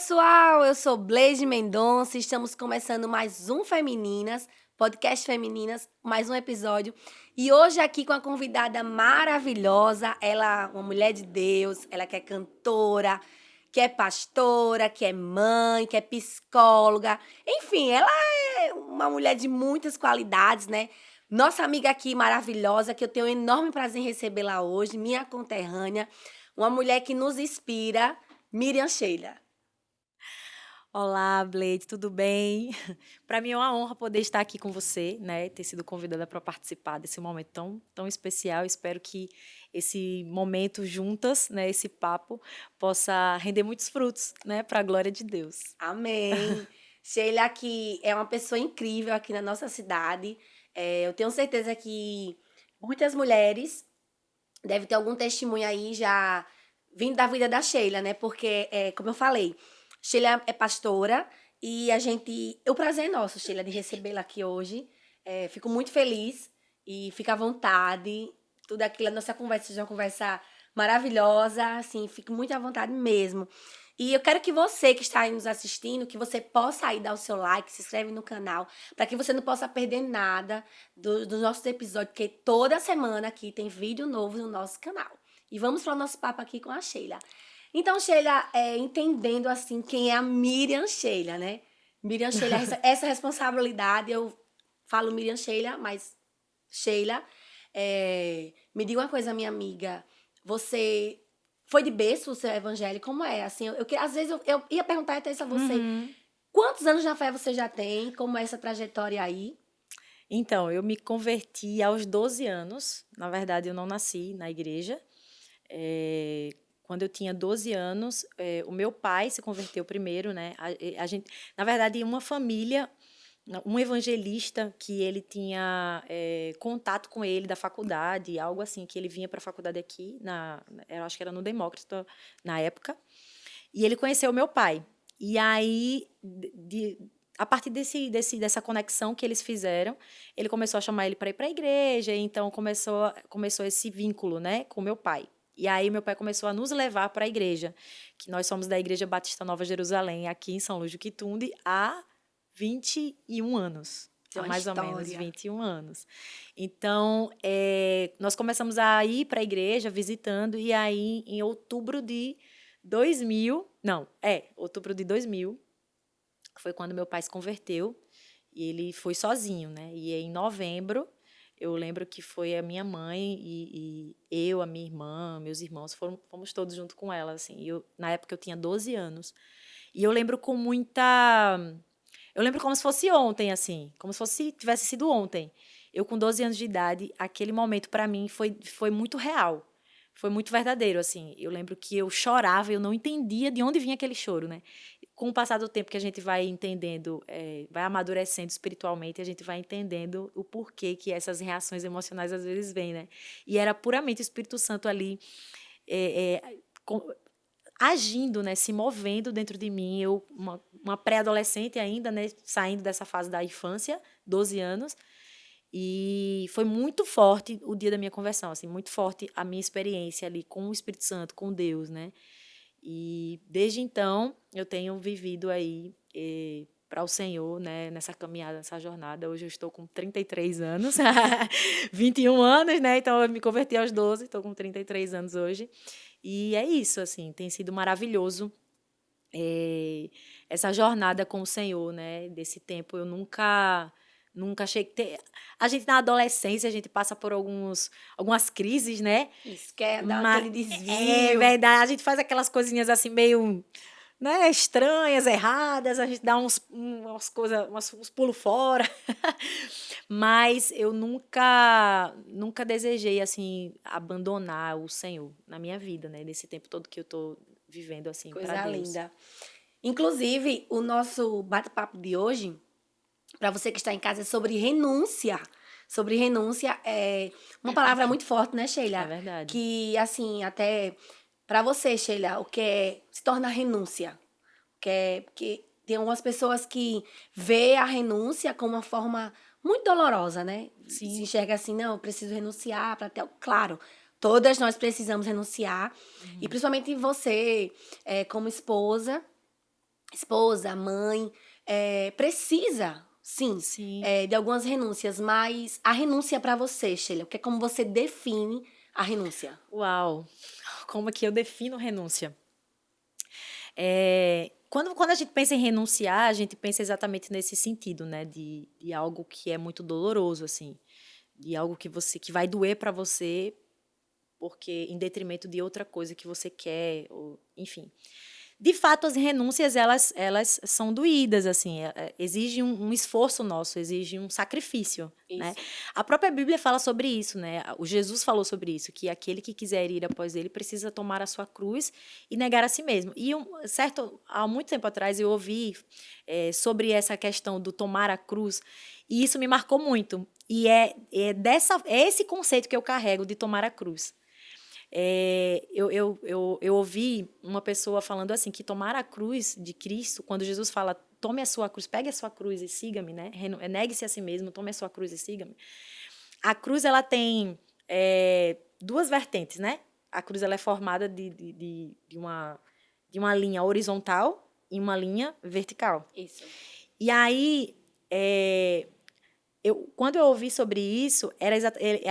pessoal, eu sou Bleide Mendonça, estamos começando mais um Femininas, podcast Femininas, mais um episódio. E hoje aqui com a convidada maravilhosa, ela uma mulher de Deus, ela que é cantora, que é pastora, que é mãe, que é psicóloga, enfim, ela é uma mulher de muitas qualidades, né? Nossa amiga aqui maravilhosa, que eu tenho um enorme prazer em recebê-la hoje, minha conterrânea, uma mulher que nos inspira, Miriam Sheila. Olá, Bleide, tudo bem? Para mim é uma honra poder estar aqui com você, né? Ter sido convidada para participar desse momento tão especial. Espero que esse momento juntas, né, esse papo, possa render muitos frutos, né, para a glória de Deus. Amém. Sheila, que é uma pessoa incrível aqui na nossa cidade. Eu tenho certeza que muitas mulheres devem ter algum testemunho aí já vindo da vida da Sheila, né? Porque, como eu falei, Sheila é pastora e o prazer é nosso, Sheila, de recebê-la aqui hoje. Fico muito feliz e fica à vontade. Tudo aquilo, a nossa conversa seja uma conversa maravilhosa, assim, fico muito à vontade mesmo. E eu quero que você que está aí nos assistindo, que você possa aí dar o seu like, se inscreve no canal, para que você não possa perder nada dos nossos episódios, porque toda semana aqui tem vídeo novo no nosso canal. E vamos para o nosso papo aqui com a Sheila. Então, Sheila, entendendo assim quem é a Miriam Sheila, né? Miriam Sheila, essa responsabilidade, eu falo Miriam Sheila, mas Sheila, me diga uma coisa, minha amiga, você foi de berço o seu evangelho? Como é? Assim, às vezes eu ia perguntar até isso a você. Uhum. Quantos anos na fé você já tem? Como é essa trajetória aí? Então, eu me converti aos 12 anos. Na verdade, eu não nasci na igreja. Quando eu tinha 12 anos, o meu pai se converteu primeiro, né? A gente, na verdade, uma família, um evangelista que ele tinha contato com ele da faculdade, algo assim, que ele vinha para a faculdade aqui, eu acho que era no Demócrito na época, e ele conheceu o meu pai. E aí, a partir dessa conexão que eles fizeram, ele começou a chamar ele para ir para a igreja, e então começou esse vínculo, né, com o meu pai. E aí meu pai começou a nos levar para a igreja, que nós somos da Igreja Batista Nova Jerusalém, aqui em São Luís do Quitunde, há 21 anos. Tem Há uma mais ou menos história. 21 anos. Então, nós começamos a ir para a igreja, visitando, e aí, em outubro de 2000, não, outubro de 2000, foi quando meu pai se converteu, e ele foi sozinho, né? E em novembro, eu lembro que foi a minha mãe e eu, a minha irmã, meus irmãos, fomos todos junto com ela, assim. Na época eu tinha 12 anos. E eu lembro com muita... Eu lembro como se fosse ontem, assim, como se tivesse sido ontem. Eu com 12 anos de idade, aquele momento para mim foi muito real. Foi muito verdadeiro, assim. Eu lembro que eu chorava, eu não entendia de onde vinha aquele choro, né? Com o passar do tempo que a gente vai entendendo, vai amadurecendo espiritualmente, a gente vai entendendo o porquê que essas reações emocionais às vezes vêm, né? E era puramente o Espírito Santo ali agindo, né, se movendo dentro de mim. Eu, uma pré-adolescente ainda, né, saindo dessa fase da infância, 12 anos, e foi muito forte o dia da minha conversão, assim, muito forte a minha experiência ali com o Espírito Santo, com Deus, né? E desde então eu tenho vivido aí para o Senhor, né, nessa caminhada, nessa jornada. Hoje eu estou com 33 anos, 21 anos, né? Então eu me converti aos 12, estou com 33 anos hoje. E é isso, assim, tem sido maravilhoso essa jornada com o Senhor, né? Desse tempo eu nunca cheguei. A gente na adolescência, a gente passa por algumas crises, né? Isso quer dar Mas aquele é desvio. verdade, a gente faz aquelas coisinhas assim meio, né, estranhas, erradas, a gente dá umas coisas, uns pulos fora. Mas eu nunca desejei assim abandonar o Senhor na minha vida, né? Nesse tempo todo que eu tô vivendo assim para Coisa Deus. linda. Inclusive, o nosso bate-papo de hoje, para você que está em casa, é sobre renúncia. Sobre renúncia é uma palavra muito forte, né, É Sheila? verdade. Que, assim, até para você, Sheila, o que se torna renúncia? Porque tem algumas pessoas que vê a renúncia como uma forma muito dolorosa, né? Se Sim. enxerga assim, não, eu preciso renunciar para ter. Claro, todas nós precisamos renunciar. E principalmente você, como esposa, esposa, mãe, precisa, sim, Sim. de algumas renúncias, mas a renúncia para você, Sheila, porque é como você define a renúncia. Uau! Como é que eu defino renúncia? Quando a gente pensa em renunciar, a gente pensa exatamente nesse sentido, né? De algo que é muito doloroso, assim. De algo que vai doer para você, porque em detrimento de outra coisa que você quer, ou, enfim. De fato, as renúncias, elas são doídas, assim, exige um esforço nosso, exige um sacrifício, né? Isso. A própria Bíblia fala sobre isso, né? O Jesus falou sobre isso, que aquele que quiser ir após ele precisa tomar a sua cruz e negar a si mesmo. E, há muito tempo atrás, eu ouvi sobre essa questão do tomar a cruz, e isso me marcou muito. E é esse conceito que eu carrego de tomar a cruz. Eu ouvi uma pessoa falando assim, que tomar a cruz de Cristo, quando Jesus fala, tome a sua cruz, pegue a sua cruz e siga-me, né? Negue-se a si mesmo, tome a sua cruz e siga-me. A cruz, ela tem duas vertentes, né? A cruz, ela é formada de uma linha horizontal e uma linha vertical. Isso. E aí, quando eu ouvi sobre isso,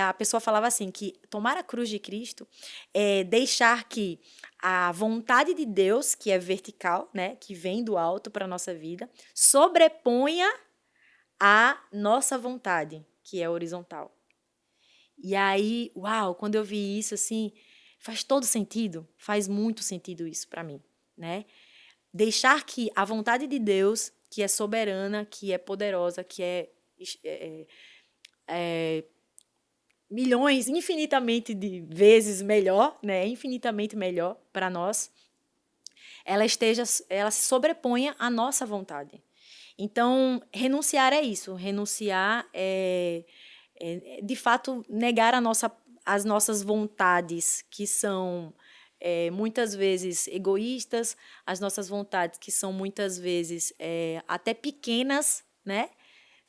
a pessoa falava assim, que tomar a cruz de Cristo é deixar que a vontade de Deus, que é vertical, né, que vem do alto para a nossa vida, sobreponha a nossa vontade, que é horizontal. E aí, uau, quando eu vi isso, assim, faz todo sentido, faz muito sentido isso para mim, né? Deixar que a vontade de Deus, que é soberana, que é poderosa, que milhões, infinitamente de vezes melhor, né? Infinitamente melhor para nós, ela se sobreponha à nossa vontade. Então, renunciar é isso. Renunciar de fato, negar as nossas vontades, que são muitas vezes egoístas, as nossas vontades que são muitas vezes até pequenas, né?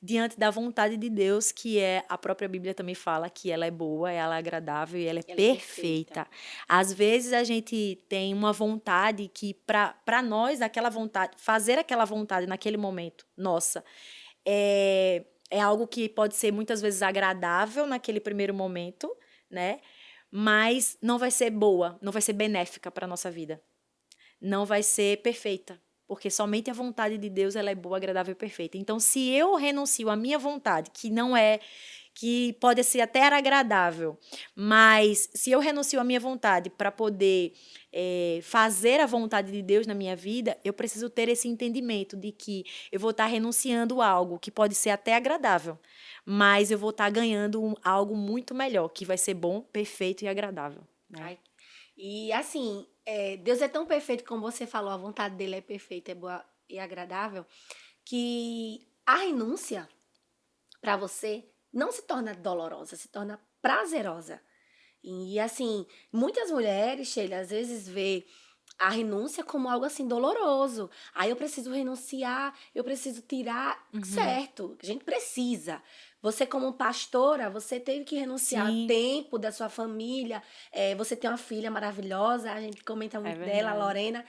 Diante da vontade de Deus, que a própria Bíblia também fala que ela é boa, ela é agradável e ela é Ela é perfeita. perfeita. Às vezes a gente tem uma vontade que, para nós, aquela vontade, fazer aquela vontade naquele momento, nossa, é algo que pode ser muitas vezes agradável naquele primeiro momento, né? Mas não vai ser boa, não vai ser benéfica para a nossa vida. Não vai ser perfeita, porque somente a vontade de Deus ela é boa, agradável e perfeita. Então, se eu renuncio à minha vontade, que não é, que pode ser até agradável, mas se eu renuncio à minha vontade para poder fazer a vontade de Deus na minha vida, eu preciso ter esse entendimento de que eu vou estar renunciando a algo que pode ser até agradável, mas eu vou estar ganhando algo muito melhor, que vai ser bom, perfeito e agradável, né? Ai. E assim, Deus é tão perfeito, como você falou, a vontade dele é perfeita, é boa e agradável, que a renúncia para você não se torna dolorosa, se torna prazerosa. E assim, muitas mulheres, Sheila, às vezes vê a renúncia como algo assim doloroso. Aí eu preciso renunciar, eu preciso tirar, Uhum. certo? A gente precisa. Você como pastora, você teve que renunciar a Sim, tempo da sua família. Você tem uma filha maravilhosa, a gente comenta é muito dela, a verdade. Lorena.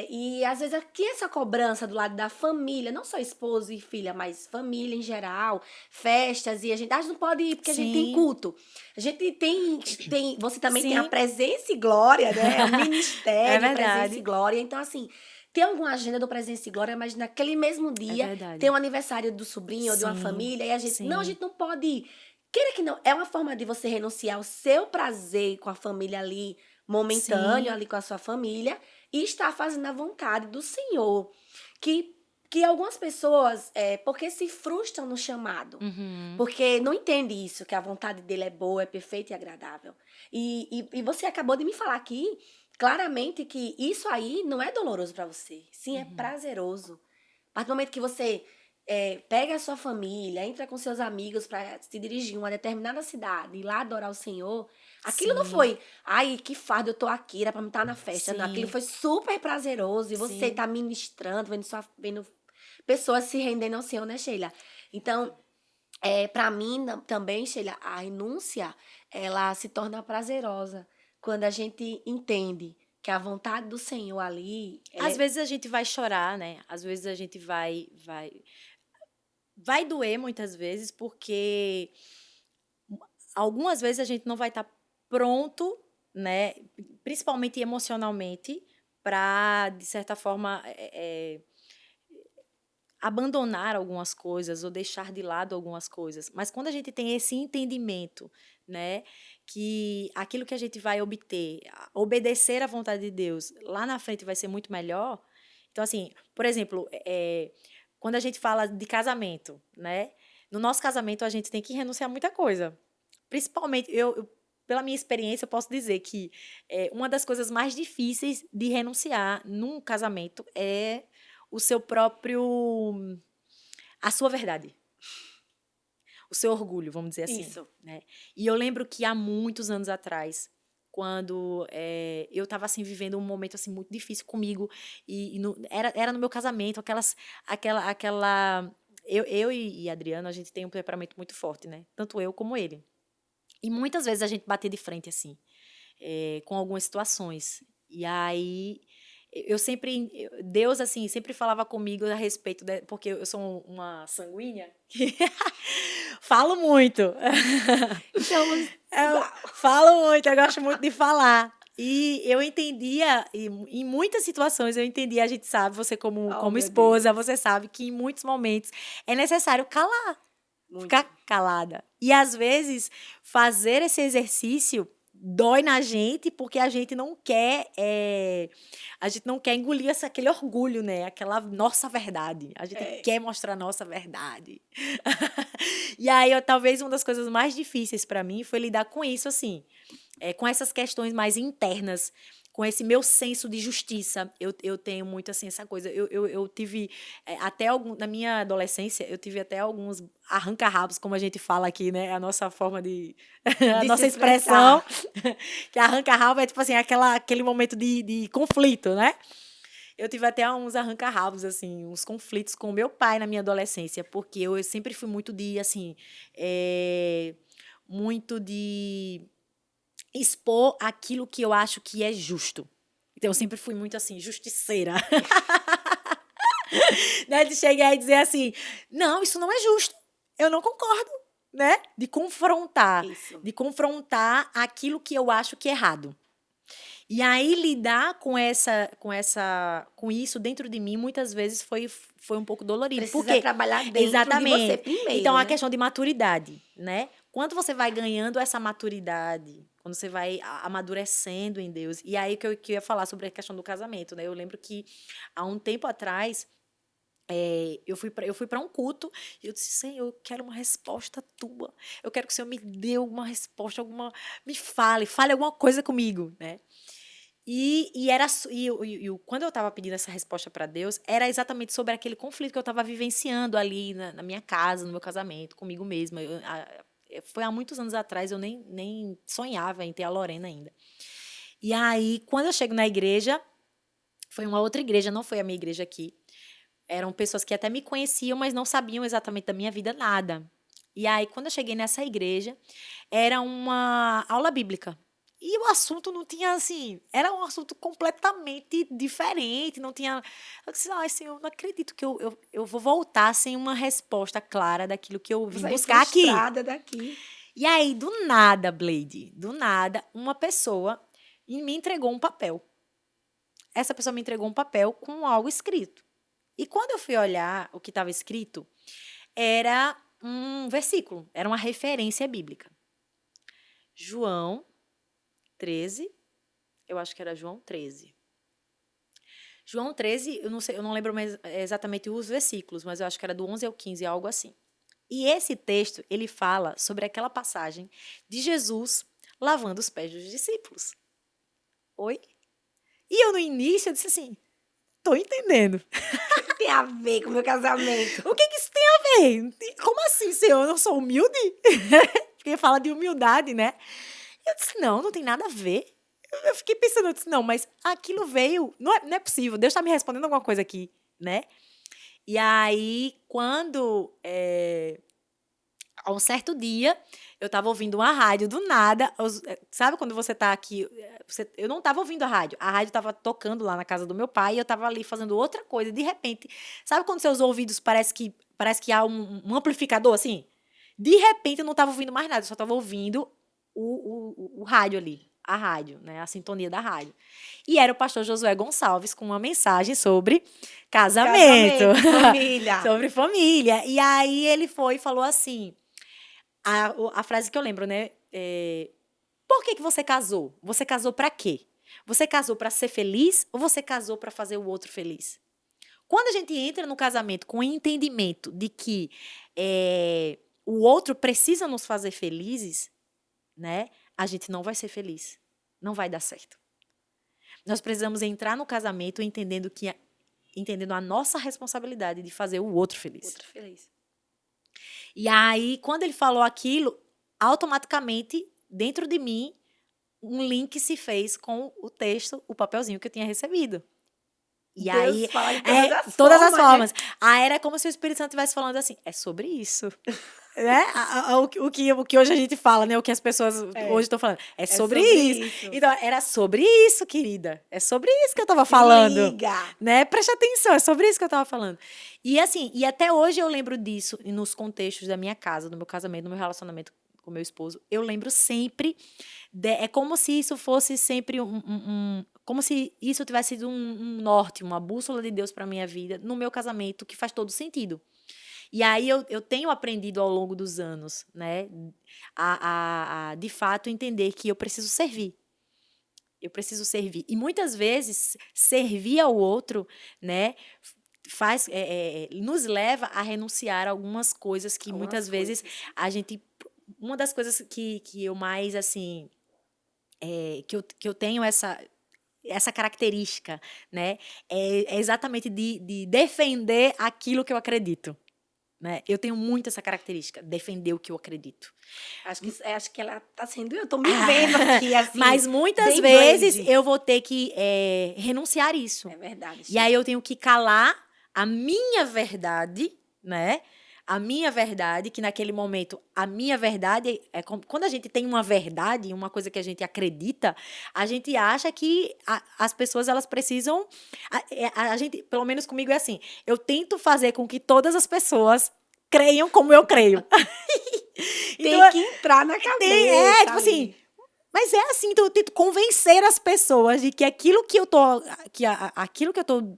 E às vezes aqui essa cobrança do lado da família, não só esposo e filha, mas família em geral, festas, e a gente não pode ir porque a gente tem Sim, culto. A gente tem, você também tem a sim, presença e glória, né? O é ministério, presença e verdade, glória. Então, assim, tem alguma agenda do presença e glória, mas naquele mesmo é dia tem verdade. um aniversário do sobrinho ou de uma Sim, família e a sim, gente não pode ir. Queira que não, é uma forma de você renunciar ao seu prazer com a família ali, momentâneo sim, ali com a sua família, e estar fazendo a vontade do Senhor. Que, que algumas pessoas, porque se frustram no chamado. uhum, Porque não entende isso, que a vontade dele é boa, é perfeita e agradável. E você acabou de me falar aqui claramente que isso aí não é doloroso para você. Sim, é uhum. prazeroso. A partir do momento que você pega a sua família, entra com seus amigos para se dirigir a uma determinada cidade e lá adorar o Senhor, aquilo não Sim, foi, ai, que fardo, eu tô aqui, era pra me estar na festa. Não, aquilo sim, foi super prazeroso e você sim, tá ministrando, vendo pessoas se rendendo ao Senhor, né, Sheila? Então, para mim também, Sheila, a renúncia, ela se torna prazerosa quando a gente entende. que a vontade do Senhor ali, ela Às vezes a gente vai chorar, né? Às vezes a gente vai doer muitas vezes, porque algumas vezes a gente não vai estar pronto, né? Principalmente emocionalmente, para, de certa forma, abandonar algumas coisas ou deixar de lado algumas coisas. Mas quando a gente tem esse entendimento, né, que aquilo que a gente vai obter, obedecer à vontade de Deus, lá na frente vai ser muito melhor. Então, assim, por exemplo, quando a gente fala de casamento, né, no nosso casamento a gente tem que renunciar a muita coisa. Principalmente, pela minha experiência, eu posso dizer que uma das coisas mais difíceis de renunciar num casamento é o seu próprio, a sua verdade, o seu orgulho, vamos dizer assim, Isso. né? E eu lembro que há muitos anos atrás, quando eu estava assim vivendo um momento assim muito difícil comigo era no meu casamento, aquela eu e Adriano, a gente tem um temperamento muito forte, né? Tanto eu como ele. E muitas vezes a gente batia de frente assim, com algumas situações. E aí Deus assim sempre falava comigo a respeito porque eu sou uma sanguínea que falo muito. Somos Eu igual. falo muito, eu gosto muito de falar. E eu entendia, em muitas situações eu entendia, a gente sabe, você Oh, como meu esposa, Deus. você sabe que em muitos momentos é necessário calar, Muito. ficar calada. E às vezes fazer esse exercício dói na gente porque a gente não quer engolir aquele orgulho, né? Aquela nossa verdade. A gente É. quer mostrar a nossa verdade. E aí, talvez uma das coisas mais difíceis para mim foi lidar com isso, assim, com essas questões mais internas, com esse meu senso de justiça. Eu tenho muito, assim, essa coisa. Eu tive, na minha adolescência, eu tive até alguns arranca-rabos, como a gente fala aqui, né? A nossa forma de... a De se nossa expressão, expressar. que arranca-rabo é, tipo assim, aquele momento de conflito, né? Eu tive até uns arranca-rabos, assim, uns conflitos com o meu pai na minha adolescência, porque eu sempre fui muito assim, muito de expor aquilo que eu acho que é justo. Então, eu sempre fui muito, assim, justiceira. Né? De chegar e dizer assim, não, isso não é justo, eu não concordo, né? Isso. De confrontar aquilo que eu acho que é errado. E aí lidar com isso dentro de mim muitas vezes foi um pouco dolorido. Por Precisa quê? trabalhar dentro de você Exatamente. Então primeiro, a né? questão de maturidade, né? Quando você vai ganhando essa maturidade, quando você vai amadurecendo em Deus, e aí que eu ia falar sobre a questão do casamento, né? Eu lembro que há um tempo atrás eu fui para um culto e eu disse, Senhor, eu quero uma resposta tua. Eu quero que o Senhor me dê alguma resposta, me fale alguma coisa comigo, né? Quando eu estava pedindo essa resposta para Deus, era exatamente sobre aquele conflito que eu estava vivenciando ali na minha casa, no meu casamento, comigo mesma. Foi há muitos anos atrás, eu nem sonhava em ter a Lorena ainda. E aí, quando eu chego na igreja, foi uma outra igreja, não foi a minha igreja aqui. Eram pessoas que até me conheciam, mas não sabiam exatamente da minha vida nada. E aí, quando eu cheguei nessa igreja, era uma aula bíblica. E o assunto não tinha, assim, era um assunto completamente diferente, não tinha... Eu disse, ai, Senhor, não acredito que eu vou voltar sem uma resposta clara daquilo que eu Vou vim sair buscar aqui. frustrada daqui. E aí, do nada, Blade, do nada, uma pessoa me entregou um papel. Essa pessoa me entregou um papel com algo escrito. E quando eu fui olhar o que estava escrito, era um versículo, era uma referência bíblica. João 13, eu acho que era João 13. João 13, eu não lembro mais exatamente os versículos, mas eu acho que era do 11 ao 15, algo assim. E esse texto, ele fala sobre aquela passagem de Jesus lavando os pés dos discípulos. Oi? E eu, no início, eu disse assim, tô entendendo. O que tem a ver com o meu casamento? O que isso tem a ver? Como assim, Senhor? Eu não sou humilde? Porque fala de humildade, né? Eu disse, não tem nada a ver. Eu fiquei pensando, eu disse, não, mas aquilo veio... Não é possível, Deus está me respondendo alguma coisa aqui, né? E aí, quando... a um certo dia, eu tava ouvindo uma rádio do nada. Sabe quando você tá aqui? Eu não tava ouvindo a rádio tava tocando lá na casa do meu pai e eu tava ali fazendo outra coisa. De repente, sabe quando seus ouvidos parece que há um amplificador assim? De repente eu não tava ouvindo mais nada, eu só tava ouvindo o rádio ali. A rádio, né? A sintonia da rádio. E era o pastor Josué Gonçalves com uma mensagem sobre casamento. Família. Sobre família. E aí ele foi e falou assim, a frase que eu lembro, né? Por que você casou? Você casou para quê? Você casou para ser feliz ou você casou para fazer o outro feliz? Quando a gente entra no casamento com o entendimento de que o outro precisa nos fazer felizes, né? A gente não vai ser feliz. Não vai dar certo. Nós precisamos entrar no casamento entendendo a nossa responsabilidade de fazer o outro feliz. Outro feliz. E aí, quando ele falou aquilo, automaticamente, dentro de mim, um link se fez com o texto, o papelzinho que eu tinha recebido. E Deus aí, fala de todas as né? formas. Aí era como se o Espírito Santo estivesse falando assim, é sobre isso. Né? O que hoje a gente fala, né? O que as pessoas hoje estão falando. É sobre isso. Então, era sobre isso, querida. É sobre isso que eu estava falando. Liga. Né? Preste atenção, é sobre isso que eu estava falando. E assim, e até hoje eu lembro disso nos contextos da minha casa, do meu casamento, do meu relacionamento com meu esposo. Eu lembro sempre. É como se isso fosse sempre como se isso tivesse sido um norte, uma bússola de Deus para a minha vida, no meu casamento, que faz todo sentido. E aí eu tenho aprendido ao longo dos anos, né, a de fato entender que eu preciso servir. Eu preciso servir. E muitas vezes servir ao outro, né, nos leva a renunciar a algumas coisas que muitas vezes a gente. Uma das coisas que eu mais assim que eu tenho essa característica, né, é exatamente de defender aquilo que eu acredito. Né? Eu tenho muito essa característica, defender o que eu acredito. Acho que ela tá sendo eu, tô me vendo aqui, assim. Mas muitas vezes eu vou ter que renunciar isso. É verdade. E aí eu tenho que calar a minha verdade, né? A minha verdade, que naquele momento, a minha verdade quando a gente tem uma verdade, uma coisa que a gente acredita, a gente acha que as pessoas, elas precisam, a gente, pelo menos comigo é assim, eu tento fazer com que todas as pessoas creiam como eu creio. Tem então, que entrar na cabeça. Tipo assim, mas é assim, então eu tento convencer as pessoas de que aquilo que eu tô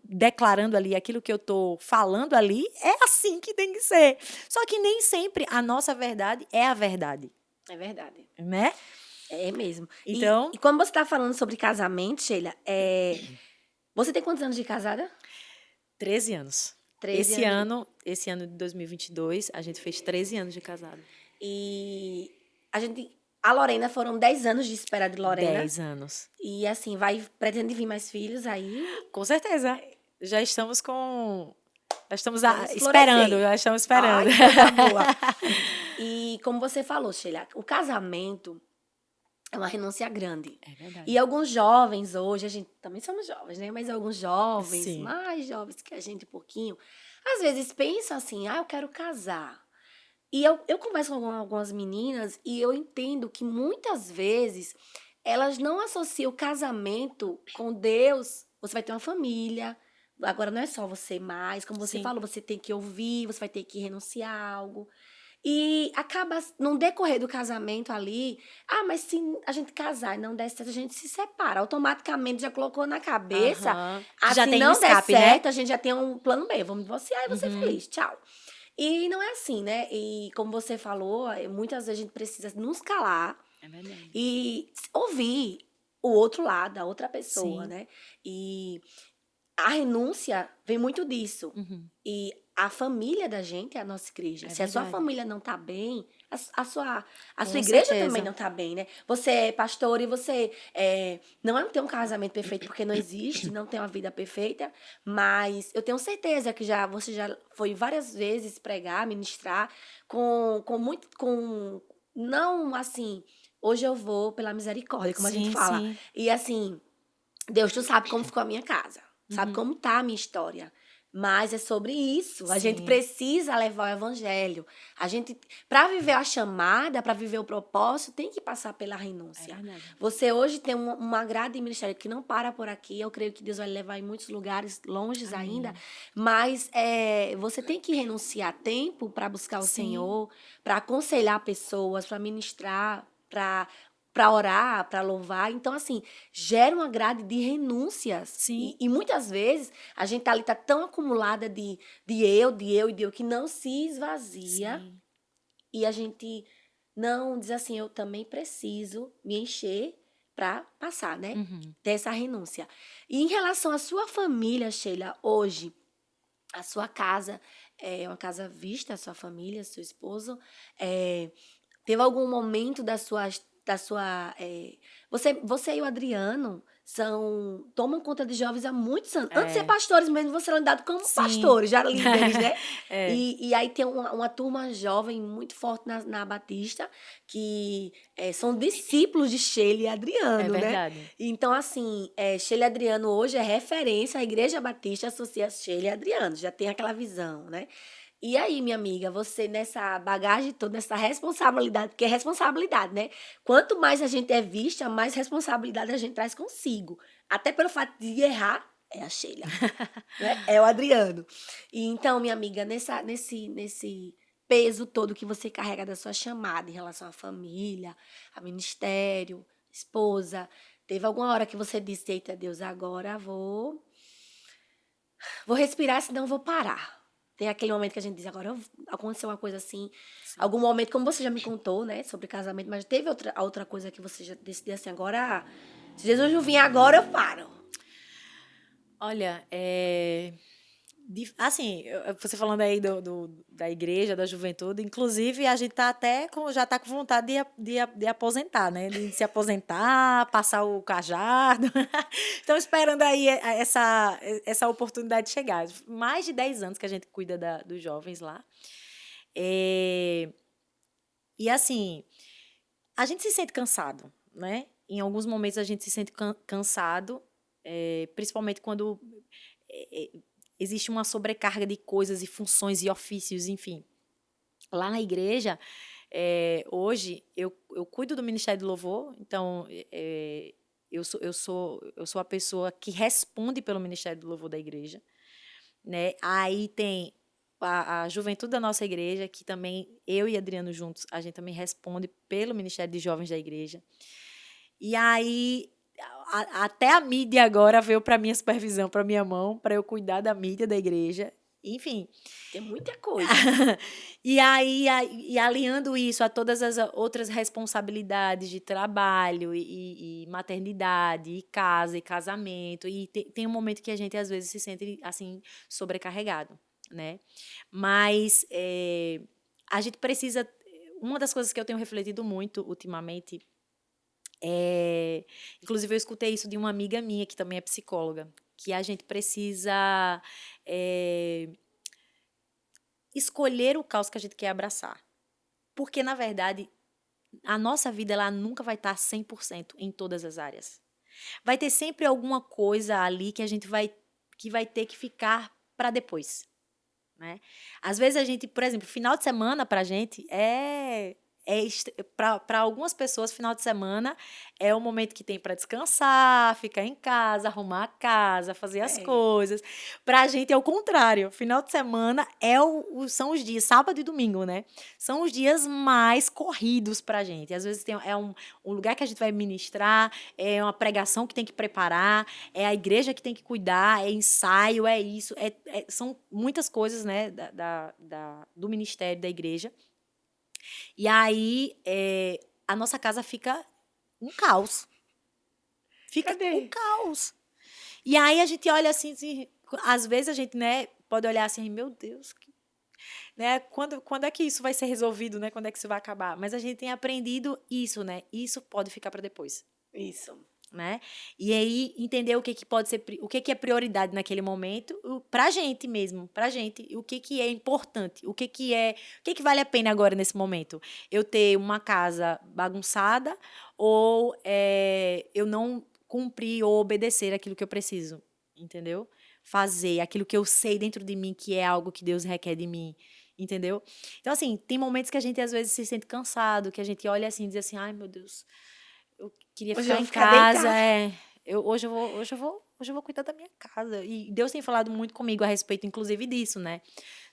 declarando ali, aquilo que eu tô falando ali, é assim que tem que ser. Só que nem sempre a nossa verdade é a verdade. É verdade. Né? É mesmo. Então, e quando você tá falando sobre casamento, Sheila, você tem quantos anos de casada? 13 anos. 13 anos. Esse ano de 2022, a gente fez 13 anos de casado. E a Lorena, foram 10 anos de espera de Lorena. 10 anos. E assim, pretende vir mais filhos aí? Com certeza. Já estamos esperando. Já estamos esperando. Ai, coisa boa. E como você falou, Sheila, o casamento é uma renúncia grande. É verdade. E alguns jovens hoje, a gente também somos jovens, né? Mas alguns jovens, Sim. mais jovens que a gente um pouquinho, às vezes pensam assim, eu quero casar. E eu converso com algumas meninas e eu entendo que muitas vezes elas não associam o casamento com Deus. Você vai ter uma família, agora não é só você mais, como você falou, você tem que ouvir, você vai ter que renunciar a algo. E acaba, no decorrer do casamento ali, mas se a gente casar e não der certo, a gente se separa. Automaticamente já colocou na cabeça, já se tem não um escape, der certo, né? a gente já tem um plano B. Vamos divorciar e você feliz, tchau. E não é assim, né? E como você falou, muitas vezes a gente precisa nos calar. É verdade. E ouvir o outro lado, a outra pessoa, né? E a renúncia vem muito disso. E a família da gente é a nossa igreja. Se a sua família não tá bem, a sua igreja também não tá bem, né? Você é pastor e você não tem um casamento perfeito, porque não existe, não tem uma vida perfeita, mas eu tenho certeza que você já foi várias vezes pregar, ministrar, não assim, hoje eu vou pela misericórdia, como a gente fala. Sim. E assim, Deus, tu sabe como ficou a minha casa, sabe como tá a minha história. Mas é sobre isso. A gente Sim, precisa levar o evangelho. A gente, para viver a chamada, para viver o propósito, tem que passar pela é renúncia. verdade. Você hoje tem uma grade de ministério que não para por aqui. Eu creio que Deus vai levar em muitos lugares longes ainda. Amém. Mas você tem que renunciar tempo para buscar o Sim, Senhor, para aconselhar pessoas, para ministrar, para orar, para louvar. Então, assim, gera uma grade de renúncias. E, sim, e muitas vezes a gente tá ali tá tão acumulada de eu, que não se esvazia sim. e a gente não diz assim, eu também preciso me encher para passar, né? Uhum. Ter essa renúncia. E em relação à sua família, Sheila, hoje, a sua casa é uma casa vista, a sua família, seu esposo, é, teve algum momento você e o Adriano tomam conta de jovens há muitos anos. Antes de ser É, pastores mesmo, você era dado como sim. pastores, já líderes, né? É, E aí tem uma turma jovem muito forte na Batista, que são discípulos de Sheila e é Adriano, né? verdade. Então, assim, Sheila e Adriano hoje é referência, a Igreja Batista associa Sheila e Adriano, já tem aquela visão, né? E aí, minha amiga, você nessa bagagem toda, nessa responsabilidade, porque é responsabilidade, né? Quanto mais a gente é vista, mais responsabilidade a gente traz consigo. Até pelo fato de errar, é a Sheila, né? É o Adriano. E então, minha amiga, nesse peso todo que você carrega da sua chamada em relação à família, a ministério, esposa, teve alguma hora que você disse, eita Deus, agora vou respirar, senão vou parar. Tem aquele momento que a gente diz, agora aconteceu uma coisa assim, Sim. algum momento, como você já me contou, né, sobre casamento, mas teve outra coisa que você já decidiu assim, agora, se Jesus não vir agora, eu paro. Olha, assim, você falando aí da igreja, da juventude, inclusive a gente tá até já tá com vontade de aposentar, né? De se aposentar, passar o cajado. Estão esperando aí essa oportunidade chegar. Mais de 10 anos que a gente cuida dos jovens lá. É, e assim, a gente se sente cansado, né? Em alguns momentos a gente se sente cansado, principalmente quando é, existe uma sobrecarga de coisas e funções e ofícios, enfim. Lá na igreja, hoje, eu cuido do Ministério do Louvor, então eu sou a pessoa que responde pelo Ministério do Louvor da igreja, né? Aí tem a juventude da nossa igreja, que também eu e Adriano juntos, a gente também responde pelo Ministério de Jovens da igreja. E aí, até a mídia agora veio para minha supervisão, para minha mão, para eu cuidar da mídia da igreja. Enfim, Tem muita coisa. e aí, e alinhando isso a todas as outras responsabilidades de trabalho e maternidade, e casa, e casamento, e tem um momento que a gente às vezes se sente assim sobrecarregado, né? Mas a gente precisa. Uma das coisas que eu tenho refletido muito ultimamente inclusive, eu escutei isso de uma amiga minha, que também é psicóloga, que a gente precisa é, escolher o caos que a gente quer abraçar. Porque, na verdade, a nossa vida ela nunca vai estar 100% em todas as áreas. Vai ter sempre alguma coisa ali que a gente que vai ter que ficar para depois, né? Às vezes a gente, por exemplo, final de semana para a gente para algumas pessoas, final de semana é o momento que tem para descansar, ficar em casa, arrumar a casa, fazer as É, coisas. Para a gente é o contrário. Final de semana são os dias, sábado e domingo, né? São os dias mais corridos para a gente. Às vezes um lugar que a gente vai ministrar, é uma pregação que tem que preparar, é a igreja que tem que cuidar, é ensaio, é isso. São muitas coisas, né, do ministério da igreja. E aí, a nossa casa fica um caos. Fica cadê? um caos. E aí a gente olha assim, às vezes a gente, né, pode olhar assim, meu Deus, né, quando é que isso vai ser resolvido, né? Quando é que isso vai acabar? Mas a gente tem aprendido isso, né? Isso pode ficar para depois. Isso. Né? E aí entender o que que pode ser, o que que é prioridade naquele momento, pra gente mesmo, pra gente, o que que é importante, o que que vale a pena agora nesse momento? Eu ter uma casa bagunçada ou eu não cumprir ou obedecer aquilo que eu preciso, entendeu? fazer aquilo que eu sei dentro de mim que é algo que Deus requer de mim, entendeu? Então, assim, tem momentos que a gente às vezes se sente cansado, que a gente olha assim e diz assim, ai, meu Deus, eu queria Hoje eu ficar vou em ficar casa, deitada. hoje eu vou cuidar da minha casa. E Deus tem falado muito comigo a respeito, inclusive, disso, né?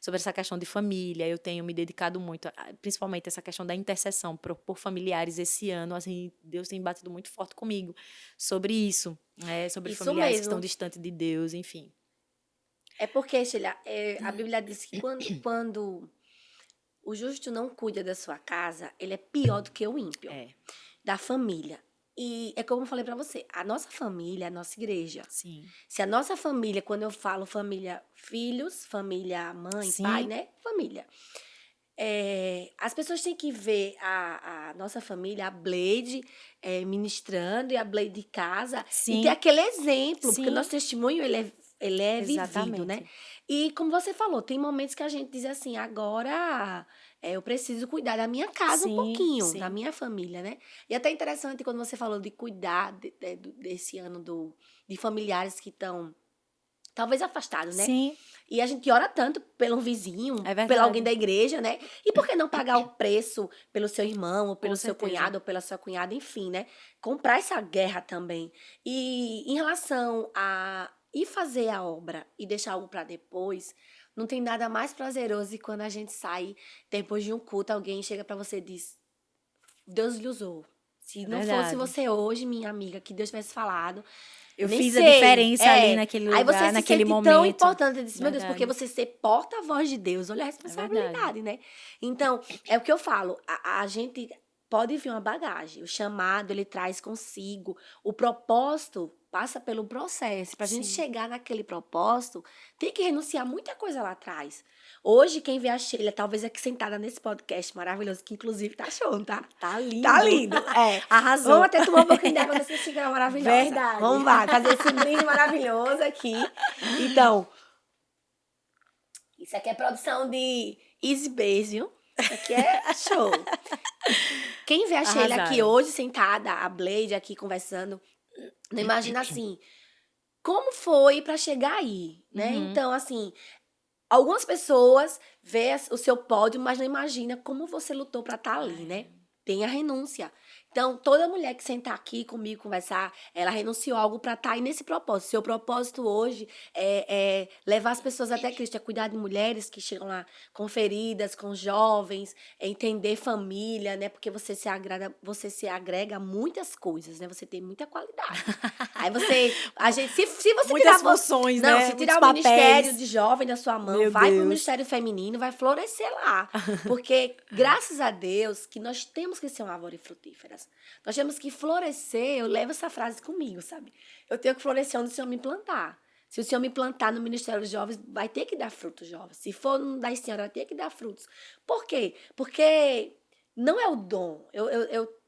Sobre essa questão de família. Eu tenho me dedicado muito, principalmente essa questão da intercessão por familiares esse ano. Assim, Deus tem batido muito forte comigo sobre isso, né? Sobre Isso familiares que estão mesmo. distantes de Deus, enfim. É porque, Sheila, a Bíblia diz que quando o justo não cuida da sua casa, ele é pior do que o ímpio, É, da família. E é como eu falei pra você, a nossa família é a nossa igreja. sim. Se a nossa família, quando eu falo família, filhos, família, mãe, pai, Sim, né? Família. As pessoas têm que ver a nossa família, a Blade, ministrando e a Blade de casa, e ter sim, aquele exemplo, porque o sim, nosso testemunho ele é vivido, né? exatamente. E como você falou, tem momentos que a gente diz assim, agora eu preciso cuidar da minha casa um Sim, pouquinho, da sim. minha família, né? E até interessante quando você falou de cuidar desse ano de familiares que estão talvez afastados, né? Sim, E a gente ora tanto pelo vizinho, é pelo alguém verdade. da igreja, né? E por que não pagar o preço pelo seu irmão, ou Com pelo seu certeza. cunhado, ou pela sua cunhada, enfim, né? Comprar essa guerra também. E em relação a ir fazer a obra e deixar algo para depois, não tem nada mais prazeroso que quando a gente sai depois de um culto, alguém chega para você e diz: Deus lhe usou. Se É não fosse verdade. você hoje, minha amiga, que Deus tivesse falado, eu Eu nem fiz a sei. diferença ali naquele Aí você lugar, se naquele sente tão momento. importante. Eu disse, meu Deus, porque Verdade. você ser porta-voz de Deus, olha a É verdade. responsabilidade, né? Então, é o que eu falo. A gente pode vir uma bagagem. O chamado, ele traz consigo. O propósito passa pelo processo. Para a gente Sim. chegar naquele propósito, tem que renunciar muita coisa lá atrás. Hoje, quem vê a Sheila, talvez aqui sentada nesse podcast maravilhoso, que inclusive tá show, tá? Tá Tá lindo. lindo. Vamos Arrasou. até tomar um pouquinho d'água nessa xícara maravilhosa. Verdade. Vamos lá, fazer esse brinde maravilhoso aqui. Então, isso aqui é produção de Easy Base, viu? Isso aqui é show. Quem vê a Sheila aqui Arrasaram. hoje, sentada, a Blade aqui conversando, não imagina assim, como foi pra chegar aí, né? Uhum. Então, assim, algumas pessoas vê o seu pódio, mas não imagina como você lutou pra estar ali, né? Tem a renúncia. Então, toda mulher que sentar aqui comigo conversar, ela renunciou a algo para estar aí nesse propósito. Seu propósito hoje é levar as pessoas até Cristo, é cuidar de mulheres que chegam lá com feridas, com jovens, é entender família, né? Porque você se agrega a muitas coisas, né? Você tem muita qualidade. Aí se você tirar Muitas funções, não, né? se Muitos tirar o ministério papéis. de jovem da sua mão, Meu vai pro Deus. ministério feminino, vai florescer lá. Porque, graças a Deus, que nós temos que ser uma árvore frutíferas. Nós temos que florescer, eu levo essa frase comigo, sabe? Eu tenho que florescer onde o Senhor me plantar. Se o Senhor me plantar no Ministério dos Jovens, vai ter que dar frutos, jovens. Se for no da senhora, vai ter que dar frutos. Por quê? Porque não é o dom.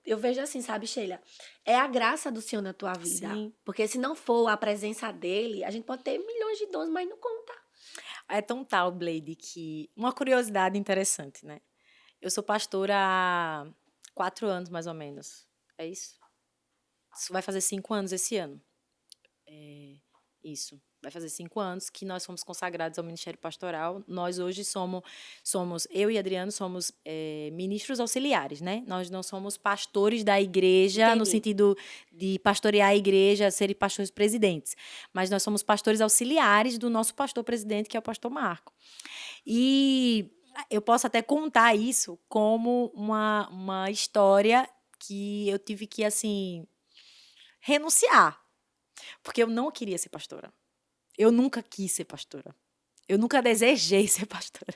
Eu vejo assim, sabe, Sheila? É a graça do Senhor na tua vida. Sim. Porque se não for a presença dele, a gente pode ter milhões de dons, mas não conta. É tão tal, Blade, que uma curiosidade interessante, né? Eu sou pastora há 4 anos, mais ou menos. É isso? Isso vai fazer 5 anos esse ano. Isso. Vai fazer 5 anos que nós fomos consagrados ao Ministério Pastoral. Nós hoje eu e Adriano somos ministros auxiliares, né? Nós não somos pastores da igreja, no Entendi. sentido de pastorear a igreja, serem pastores presidentes. Mas nós somos pastores auxiliares do nosso pastor presidente, que é o pastor Marco. E eu posso até contar isso como uma história que eu tive que, assim, renunciar. Porque eu não queria ser pastora. Eu nunca quis ser pastora. Eu nunca desejei ser pastora.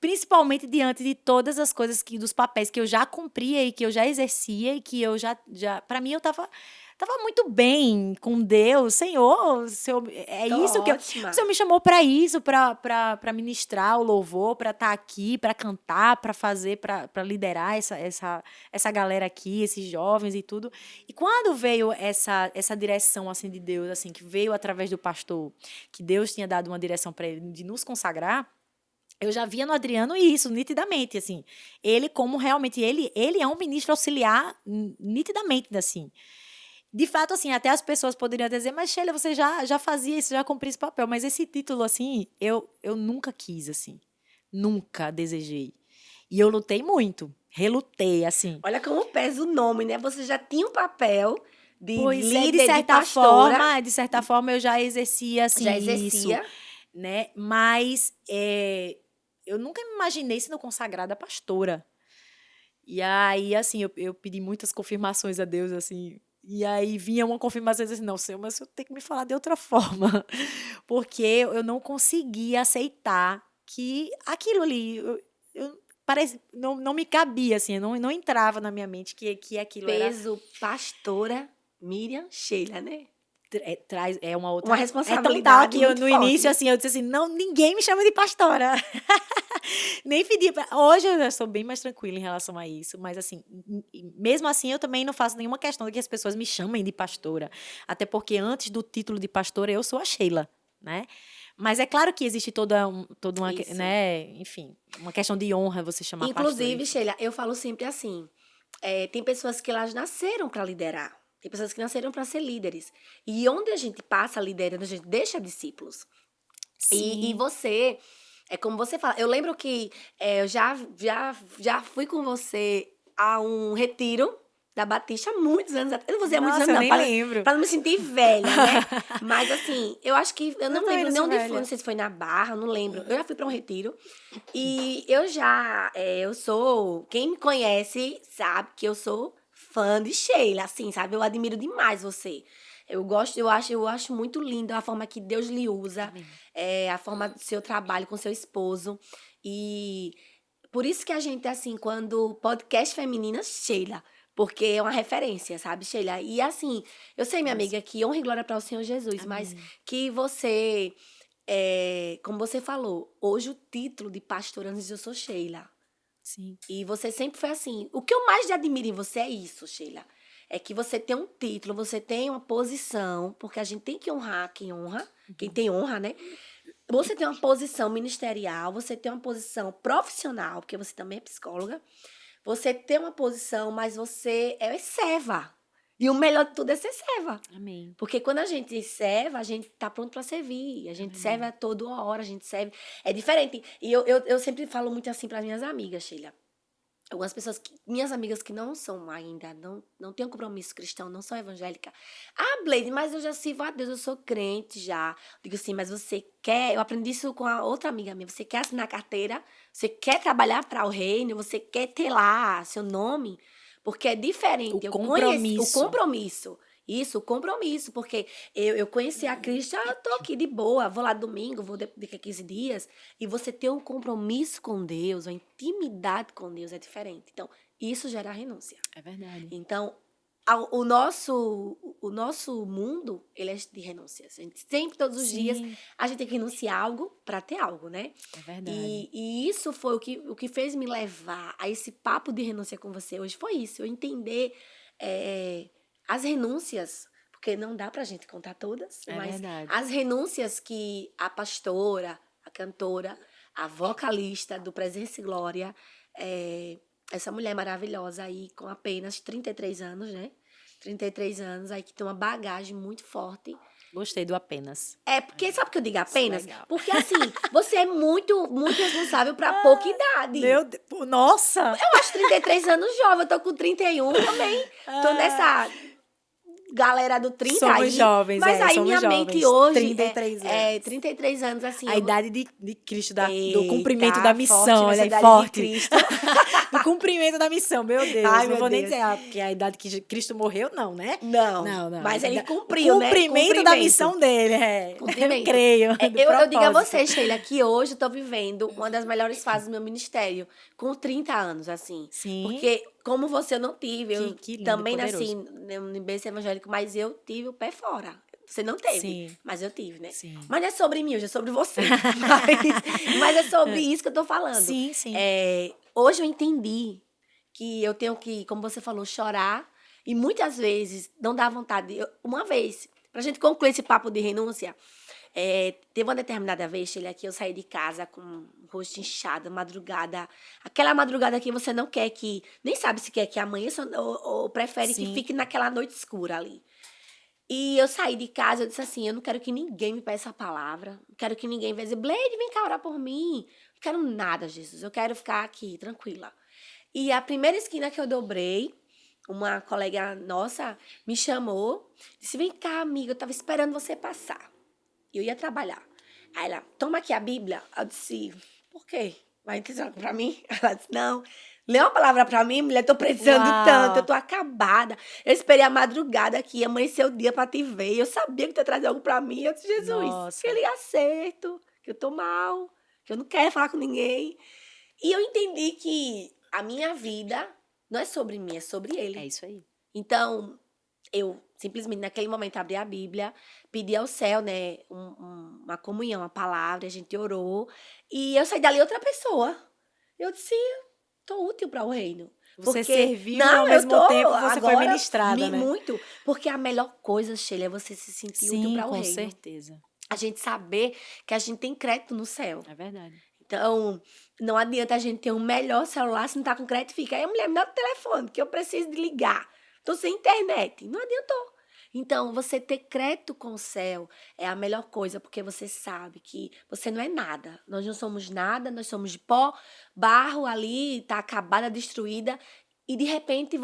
Principalmente diante de todas as coisas dos papéis que eu já cumpria e que eu já exercia e que eu já para mim eu estava muito bem com Deus, Senhor, é Tô isso que o ótima. Senhor me chamou para isso, para ministrar o louvor, para estar aqui, para cantar, para fazer, para liderar essa galera aqui, esses jovens e tudo. E quando veio essa direção assim de Deus, assim, que veio através do pastor, que Deus tinha dado uma direção para ele de nos consagrar, eu já via no Adriano isso, nitidamente, assim. Ele como realmente, ele é um ministro auxiliar, nitidamente, assim. De fato, assim, até as pessoas poderiam dizer, mas Sheila, você já fazia isso, já cumpria esse papel. Mas esse título, assim, eu nunca quis, assim. Nunca desejei. E eu lutei muito. Relutei, assim. Olha como pesa o nome, né? Você já tinha um papel de Pois é, líder, de pastora, de certa forma, eu já exercia, já assim, isso, exercia. né? Mas eu nunca me imaginei sendo consagrada pastora. E aí, assim, eu pedi muitas confirmações a Deus, assim. E aí vinha uma confirmação assim, não, Senhor, mas o Senhor tem que me falar de outra forma. Porque eu não conseguia aceitar que aquilo ali, parece, não me cabia, assim, não entrava na minha mente que aquilo era. Peso pastora Miriam Sheila, né? Traz uma outra. Uma É tão tal responsabilidade que eu, muito no forte, início, né? assim, eu disse assim, não, ninguém me chama de pastora. Nem pedi. Hoje eu já sou bem mais tranquila em relação a isso, mas assim, mesmo assim eu também não faço nenhuma questão de que as pessoas me chamem de pastora. Até porque antes do título de pastora eu sou a Sheila, né? Mas é claro que existe toda uma, Isso. né, enfim, uma questão de honra você chamar pastora, Inclusive, enfim. Sheila, eu falo sempre assim: tem pessoas que elas nasceram para liderar. Tem pessoas que nasceram para ser líderes. E onde a gente passa liderando, a gente deixa discípulos. E Sim. você, é como você fala. Eu lembro que eu já fui com você a um retiro da Batista há muitos anos atrás. Eu não vou dizer há muitos Nossa, anos, eu não, nem lembro. para não me sentir velha, né? Mas assim, eu acho que. Eu Eu não também lembro não nem sou onde foi, não velha. sei se foi na Barra, não lembro. Eu já fui para um retiro. E eu já. Eu sou. Quem me conhece sabe que eu sou fã de Sheila, assim, sabe? Eu admiro demais você. Eu gosto, eu acho muito lindo a forma que Deus lhe usa, Amém. a forma do seu trabalho com seu esposo. E por isso que a gente, assim, quando podcast feminina, Sheila. Porque é uma referência, sabe, Sheila? E assim, eu sei, minha Nossa. amiga, que honra e glória para o Senhor Jesus, mas Amém. que você, como você falou, hoje o título de pastora antes eu sou Sheila. Sim. E você sempre foi assim. O que eu mais admiro em você é isso, Sheila. É que você tem um título, você tem uma posição, porque a gente tem que honrar quem honra, quem tem honra, né? Você tem uma posição ministerial, você tem uma posição profissional, porque você também é psicóloga. Você tem uma posição, mas você é serva. E o melhor de tudo é ser serva. Amém. Porque quando a gente serve, a gente tá pronto para servir. A É gente serve verdade. a toda hora, a gente serve. É diferente. E eu sempre falo muito assim para minhas amigas, Sheila. Algumas pessoas, minhas amigas que não são ainda, não têm um compromisso cristão, não são evangélicas. Ah, Blaze, mas eu já sirvo a Deus, eu sou crente já. Digo assim, mas você quer, eu aprendi isso com a outra amiga minha, você quer assinar carteira, você quer trabalhar para o reino, você quer ter lá seu nome, porque é O diferente. Eu conheci o compromisso. compromisso. Isso, o compromisso, porque eu conheci a Cristo, eu tô aqui de boa, vou lá domingo, vou daqui a 15 dias, e você ter um compromisso com Deus, uma intimidade com Deus é diferente. Então, isso gera renúncia. É verdade. Então, o nosso mundo, ele é de renúncias. A gente sempre, todos os dias, Sim, a gente tem que renunciar algo para ter algo, né? é verdade. E isso foi o que fez me levar a esse papo de renúncia com você hoje. Foi isso, eu entender as renúncias, porque não dá pra gente contar todas, É mas verdade. as renúncias que a pastora, a cantora, a vocalista do Presença e Glória, essa mulher maravilhosa aí, com apenas 33 anos, né? 33 anos, aí que tem uma bagagem muito forte. Gostei do apenas. Porque, sabe o que eu digo Isso, apenas? legal. Porque, assim, você é muito, muito responsável pra pouca idade. Meu Deus. Nossa! Eu acho 33 anos jovem, eu tô com 31 também. Tô Ah, nessa galera do 30 somos aí. jovens, Mas aí somos minha mente jovens. hoje 33 é anos. 33 anos, assim. A idade de Cristo, do cumprimento da Eita, forte missão, olha nessa aí, idade de forte. Cristo. Do cumprimento da missão, meu Deus. Ai, Não meu vou nem Deus. dizer, porque a idade que Cristo morreu, não, né? Não, Não, não. mas ele O cumpriu, né? cumprimento da Cumprimento. missão dele, eu Cumprimento. creio, do Eu digo a propósito. você, Sheila, que hoje eu tô vivendo uma das melhores fases do meu ministério, com 30 anos, assim. Sim, Porque, como você, eu não tive. Eu que lindo, também nasci poderoso. no berço evangélico, mas eu tive o pé fora. Você não teve, Sim, mas eu tive, né? sim. Mas não é sobre mim, hoje é sobre você. Mas é sobre isso que eu tô falando. Sim, sim. Hoje eu entendi que eu tenho que, como você falou, chorar. E muitas vezes não dá vontade. Uma vez, pra gente concluir esse papo de renúncia, Teve uma determinada vez, Sheila, que eu saí de casa com o rosto inchado, madrugada. Aquela madrugada que você não quer que... Nem sabe se quer que amanheça ou prefere que Sim. fique naquela noite escura ali. E eu saí de casa, eu disse assim, eu não quero que ninguém me peça a palavra. Não quero que ninguém venha dizer, Bleide, vem cá orar por mim. Não quero nada, Jesus. Eu quero ficar aqui, tranquila. E a primeira esquina que eu dobrei, uma colega nossa me chamou, disse, vem cá, amiga, eu tava esperando você passar. Eu ia trabalhar. Aí ela, toma aqui a Bíblia. Eu disse, por quê? Vai dizer algo pra mim? Ela disse, não. Lê uma palavra pra mim, mulher, tô precisando tanto, eu Uau! tô acabada. Eu esperei a madrugada aqui, amanheceu o dia pra te ver. Eu sabia que tu ia trazer algo pra mim. Eu disse, Jesus, que Nossa, ele acerto, que eu tô mal, que eu não quero falar com ninguém. E eu entendi que a minha vida não é sobre mim, é sobre é ele. isso aí. Então, eu simplesmente naquele momento abri a Bíblia, pedi ao céu, né, uma comunhão, uma palavra, a gente orou, e eu saí dali outra pessoa. Eu disse, tô útil para o reino. Você Porque, serviu e ao não, eu tô mesmo tempo você foi agora ministrada, né? muito, porque a melhor coisa, Sheila, é você se sentir útil Sim, para o com reino. certeza. A gente saber que a gente tem crédito no céu. É verdade. Então, não adianta a gente ter um melhor celular se não tá com crédito, fica aí, mulher, me dá o telefone, que eu preciso de ligar. Tô sem internet. Não adiantou. Então, você ter crédito com o céu é a melhor coisa, porque você sabe que você não é nada. Nós não somos nada, nós somos de pó, barro ali, tá acabada, destruída. E de repente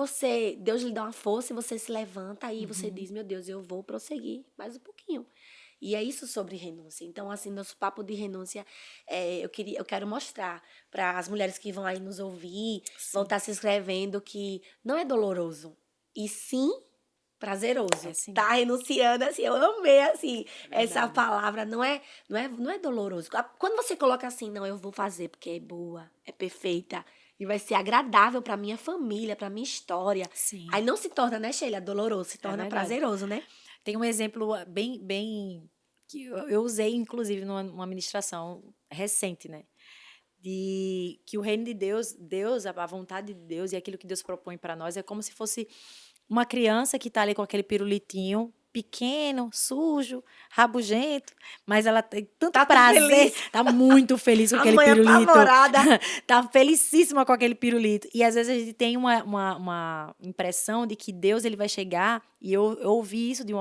Deus lhe dá uma força e você se levanta aí você Uhum. diz, meu Deus, eu vou prosseguir mais um pouquinho. E é isso sobre renúncia. Então, assim, nosso papo de renúncia, eu quero mostrar para as mulheres que vão aí nos ouvir, vão Sim, estar se inscrevendo, que não é doloroso, e sim é prazeroso. sim, Tá renunciando, assim, eu amei, assim, é essa verdade. palavra, não é doloroso. Quando você coloca assim, não, eu vou fazer porque é boa, é perfeita, e vai ser agradável para minha família, para minha história. Sim, Aí não se torna, né, Sheila, doloroso, se é torna verdade. prazeroso, né? Tem um exemplo bem que eu usei, inclusive, numa ministração recente, né? De que o reino de Deus, a vontade de Deus e aquilo que Deus propõe para nós é como se fosse uma criança que está ali com aquele pirulitinho pequeno, sujo, rabugento, mas ela tem tanto Tá tão prazer, feliz. tá muito feliz com A aquele mãe pirulito, apavorada. tá felicíssima com aquele pirulito. E às vezes a gente tem uma impressão de que Deus ele vai chegar, e eu ouvi isso de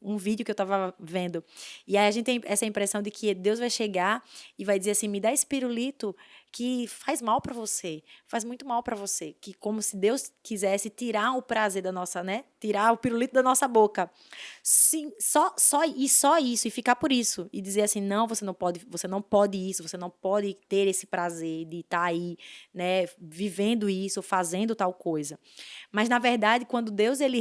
um vídeo que eu estava vendo. E aí a gente tem essa impressão de que Deus vai chegar e vai dizer assim: me dá esse pirulito que faz mal para você, faz muito mal para você, que como se Deus quisesse tirar o prazer da nossa, né? Tirar o pirulito da nossa boca. Sim, só isso e ficar por isso e dizer assim: não, você não pode isso, você não pode ter esse prazer de estar aí, né, vivendo isso, fazendo tal coisa. Mas na verdade, quando Deus ele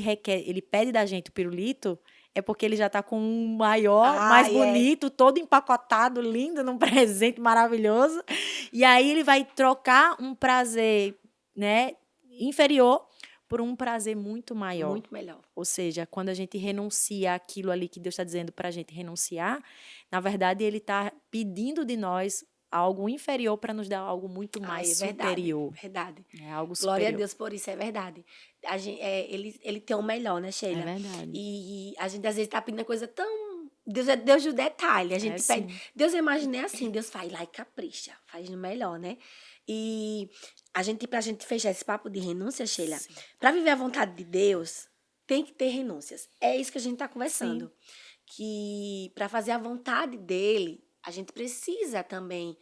pede da gente o pirulito, é porque ele já está com um maior, mais Ai, é. bonito, todo empacotado, lindo, num presente maravilhoso. E aí ele vai trocar um prazer, né, inferior por um prazer muito maior. Muito melhor. Ou seja, quando a gente renuncia àquilo ali que Deus está dizendo para a gente renunciar, na verdade ele está pedindo de nós algo inferior para nos dar algo muito mais Ai, é verdade. superior. Verdade. É algo Glória a superior. Deus por isso, é verdade. Ele tem o melhor, né, É Sheila? verdade. E a gente às vezes tá pedindo coisa tão. Deus é Deus do detalhe. A É gente pede. sim. Deus eu imaginei assim, Deus faz lá e capricha, faz no melhor, né? E pra gente fechar esse papo de renúncia, Sheila, Sim. pra viver a vontade de Deus, tem que ter renúncias. É isso que a gente tá Sim. conversando. Que pra fazer a vontade dele, a gente precisa também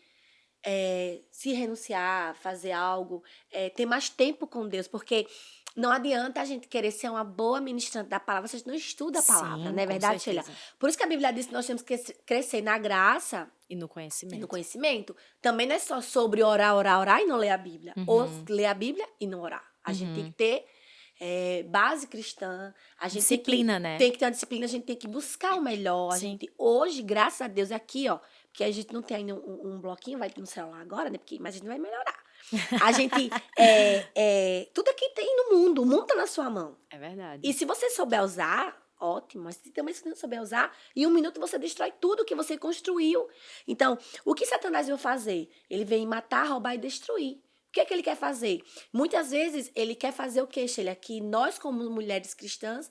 se renunciar, fazer algo, ter mais tempo com Deus, porque não adianta a gente querer ser uma boa ministrante da palavra se a gente não estuda a palavra, Sim, não é com verdade, Sheila? certeza. Por isso que a Bíblia diz que nós temos que crescer na graça E no e no conhecimento. conhecimento. Também não é só sobre orar, orar, orar e não ler a Bíblia. Ou Uhum. ler a Bíblia e não orar. A gente tem que Uhum. ter base cristã, a gente Disciplina, né? tem que ter uma disciplina, a gente tem que buscar o melhor. A Sim. gente, hoje, graças a Deus, aqui, ó, porque a gente não tem ainda um bloquinho, vai no celular agora, né? Porque, mas a gente vai melhorar. A gente, tudo aqui tem no mundo, o mundo tá na sua mão. É verdade. E se você souber usar, ótimo, mas se também você não souber usar, em um minuto você destrói tudo que você construiu. Então, o que Satanás veio fazer? Ele vem matar, roubar e destruir. O que é que ele quer fazer? Muitas vezes ele quer fazer o quê, Sheila? Que nós, como mulheres cristãs,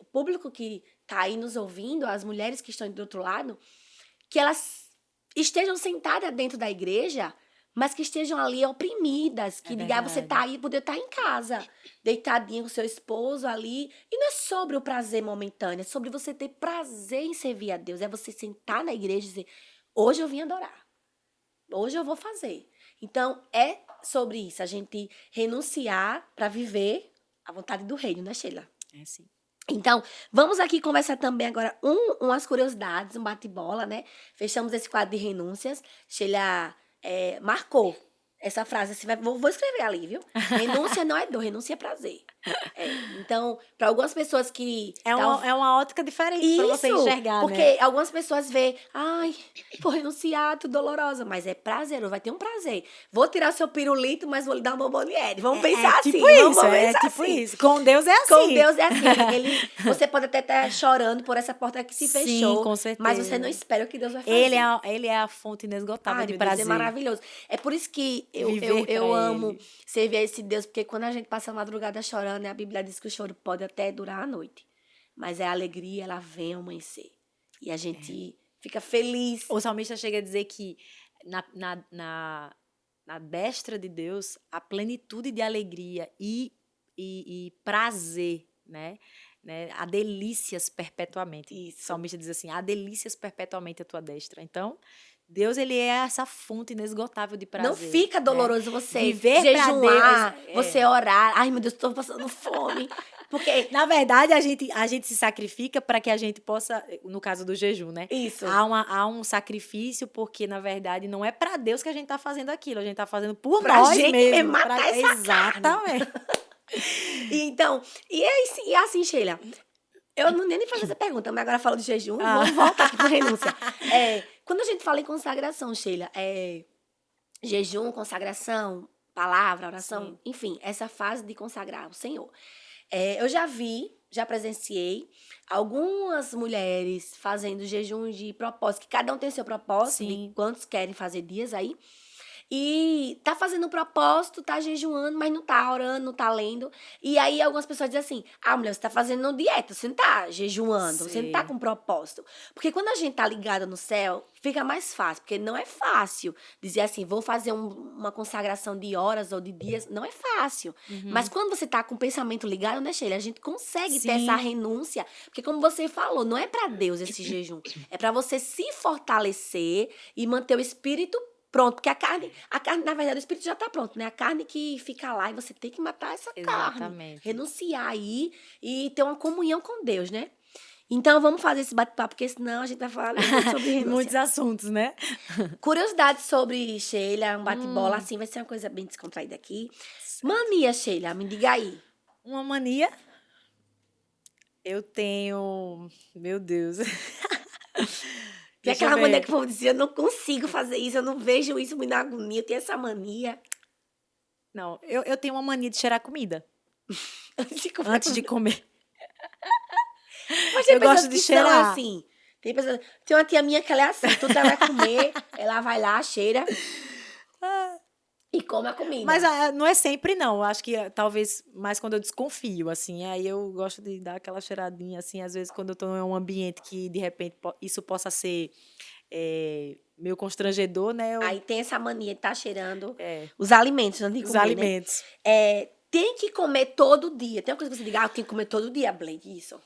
o público que tá aí nos ouvindo, as mulheres que estão do outro lado, que elas estejam sentadas dentro da igreja, mas que estejam ali oprimidas, que diga, você tá aí, poder estar em casa, deitadinha com seu esposo ali, e não é sobre o prazer momentâneo, é sobre você ter prazer em servir a Deus, é você sentar na igreja e dizer, hoje eu vim adorar, hoje eu vou fazer. Então, é sobre isso, a gente renunciar para viver a vontade do reino, né, Sheila? É sim. Então, vamos aqui conversar também agora umas curiosidades, um bate-bola, né? Fechamos esse quadro de renúncias. Sheila marcou essa frase. Assim, vou escrever ali, viu? Renúncia não é dor, renúncia é prazer. Então, para algumas pessoas que... É uma ótica diferente para você enxergar, porque né? algumas pessoas veem, ai, vou renunciar, tudo dolorosa, mas é prazeroso, vai ter um prazer. Vou tirar o seu pirulito, mas vou lhe dar uma bomboniere. Vamos pensar assim. Tipo isso, tipo isso. Com Deus é assim. Com Deus é assim. Você pode até estar chorando por essa porta que se fechou. Sim, com certeza. Mas você não espera o que Deus vai fazer. Ele é a fonte inesgotável de Deus, prazer. é maravilhoso. É por isso que eu amo servir a esse Deus, porque quando a gente passa a madrugada chorando, né, a Bíblia diz que o choro pode até durar a noite. Mas a alegria, ela vem ao amanhecer. E a gente fica feliz. O salmista chega a dizer que na destra de Deus, a plenitude de alegria e prazer, né? Há delícias perpetuamente. Isso. O salmista diz assim, há delícias perpetuamente à tua destra. Então, Deus, ele é essa fonte inesgotável de prazer. Não fica doloroso, né? Você viver jejuar, Deus, você orar. Ai, meu Deus, estou passando fome. Porque, na verdade, a gente se sacrifica para que a gente possa, no caso do jejum, né? Isso. Há um sacrifício, porque, na verdade, não é para Deus que a gente está fazendo aquilo, a gente está fazendo por pra nós gente mesmos. Matar essa exatamente. E assim, Sheila, eu não nem fazer essa pergunta, mas agora falo de jejum, vamos voltar aqui para renúncia. Quando a gente fala em consagração, Sheila, jejum, consagração, palavra, oração, sim, enfim, essa fase de consagrar o Senhor. Eu já presenciei algumas mulheres fazendo jejum de propósito, que cada um tem seu propósito, sim, de quantos querem fazer dias aí. E tá fazendo um propósito, tá jejuando, mas não tá orando, não tá lendo. E aí algumas pessoas dizem assim, mulher, você tá fazendo dieta, você não tá jejuando, sim, você não tá com propósito. Porque quando a gente tá ligada no céu, fica mais fácil, porque não é fácil dizer assim, vou fazer uma consagração de horas ou de dias, não é fácil. Uhum. Mas quando você tá com o pensamento ligado, né, Sheila, a gente consegue, sim, ter essa renúncia, porque como você falou, não é pra Deus esse jejum, é pra você se fortalecer e manter o espírito pronto, porque a carne, na verdade, o espírito já está pronto, né? A carne que fica lá e você tem que matar essa carne. Renunciar aí e ter uma comunhão com Deus, né? Então, vamos fazer esse bate-papo, porque senão a gente vai falar sobre renúncia. Muitos assuntos, né? Curiosidades sobre Sheila, um bate-bola, assim, vai ser uma coisa bem descontraída aqui. Mania, Sheila, me diga aí. Uma mania? Eu tenho... Meu Deus... E aquela mania que o povo dizia, eu não consigo fazer isso, eu não vejo isso, me dá agonia, eu tenho essa mania. Não, eu tenho uma mania de cheirar comida. Antes de comer. Mas eu gosto de cheirar. Assim. Tem uma tia minha que ela é assim, tudo ela vai comer, ela vai lá, cheira e come a comida. Mas não é sempre, não. Acho que talvez mais quando eu desconfio, assim. Aí eu gosto de dar aquela cheiradinha, assim. Às vezes, quando eu estou em um ambiente que, de repente, isso possa ser meio constrangedor, né? Aí tem essa mania de estar cheirando os alimentos, não de comer, os alimentos. Né? Tem que comer todo dia. Tem uma coisa que você diga, eu tenho que comer todo dia, Blake, isso?